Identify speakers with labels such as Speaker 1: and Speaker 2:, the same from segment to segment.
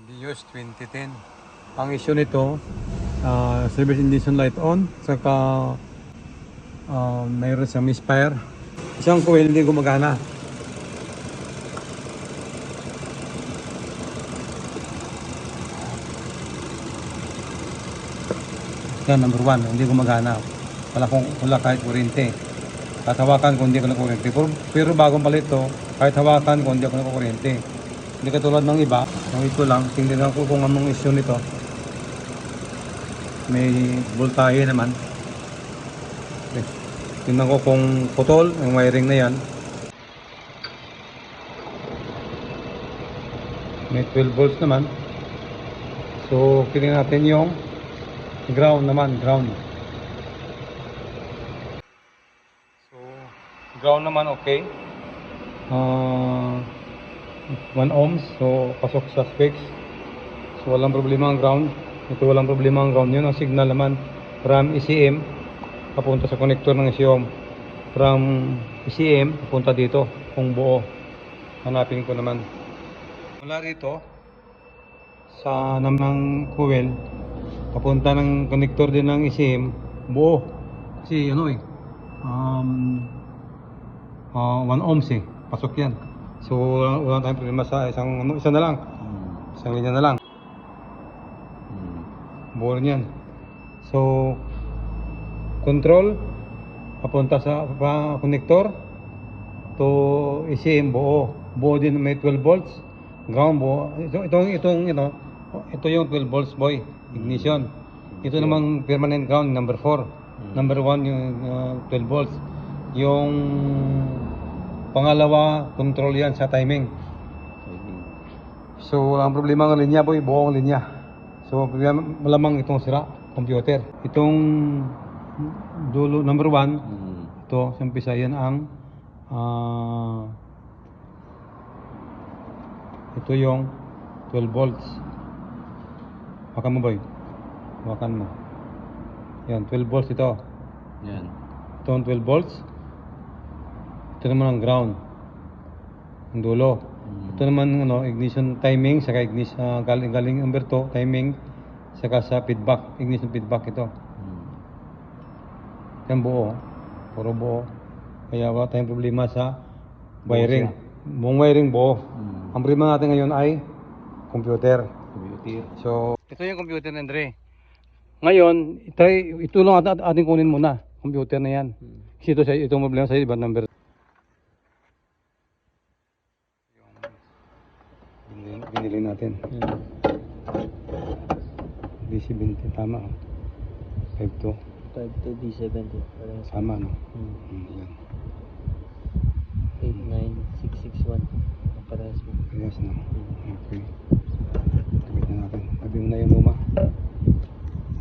Speaker 1: Vios 2010. Ang issue nito, service ignition light on, saka mayroon siyang misfire. Isang coil hindi gumagana. Yan, number 1, hindi gumagana. Wala kahit kuryente. Kahit hawakan kung hindi ko na kuryente. Pero bagong palit to, kahit hawakan kung hindi ako na kuryente. Hindi katulad ng iba. Ang ito lang, tingnan ko kung anong issue nito. May voltahe naman. Okay. Tingnan ko kung putol ang wiring na yan. May 12 volts naman. So, tingnan natin yung ground naman, ground. So, ground naman okay. 1 ohms, so pasok sa specs. So walang problema ang ground. Ito walang problema ang ground. Yun ang signal naman from ECM papunta sa connector ng ECM. From ECM papunta dito kung buo. Hanapin ko naman. Mula rito sa ng coil papunta ng connector din ng ECM buo. Kasi ano 1 ohms pasok yan. So wala tayong problema sa isa na lang. Isang linya na lang. Buo yan. So control papunta sa connector to ECM buo. Buo din may 12 volts. Ground buo. Ito yung 12 volts boy. Ignition. Ito namang permanent ground number 4. Number 1 yung 12 volts. Yung pangalawa, control yan sa timing. So, ang problema ng linya boy, buong linya. So, malamang itong sira, computer. Itong dulo, number 1, ito, sa umpisa yan ang ito yung 12 volts. Hawakan mo boy. Hawakan mo. Yan, 12 volts ito. Yan. Ito ang 12 volts. Ito naman ang ground. Ang dulo. Ito naman ignition timing, saka ignition galing number 2, timing, saka sa feedback, ignition feedback ito. Yan buo. Puro buo. Kaya wala tayong problema sa wiring. Buong wiring buo. Ang problema natin ngayon ay computer. So, ito yung computer na Andre. Ngayon, ito lang ating kunin muna. Computer na yan. Kasi itong problema sa iba number. Binili natin. D70 tama. 52
Speaker 2: D70.
Speaker 1: Sama no. Yan.
Speaker 2: 89661. Parehas mo.
Speaker 1: Yes no. Okay. Tignan natin. Tabi mo na yung luma.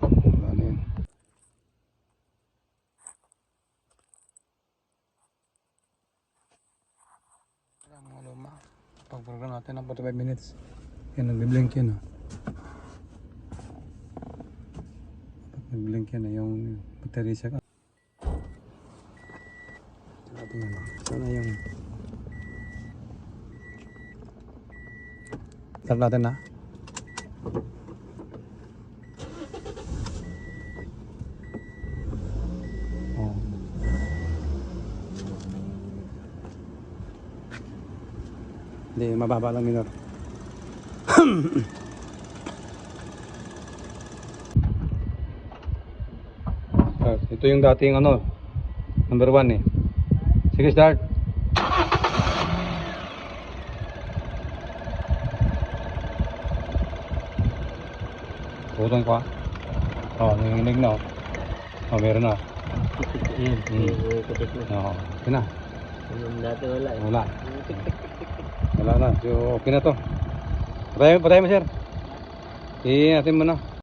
Speaker 1: Wala na yun. Wala mga luma. Pag-program natin ng 45 minutes. Yan, nag-blink yun. Nag-blink yan yung battery siya. Natin yan. Sana yung start natin na. Hindi, mababa lang minor. Ito yung dating number 1 eh. Sige, start. Putong ko nanginginig na meron na. Okay na.
Speaker 2: Dati wala eh.
Speaker 1: Wala na. So, okay na to. Patay mo sir. Natin mo na.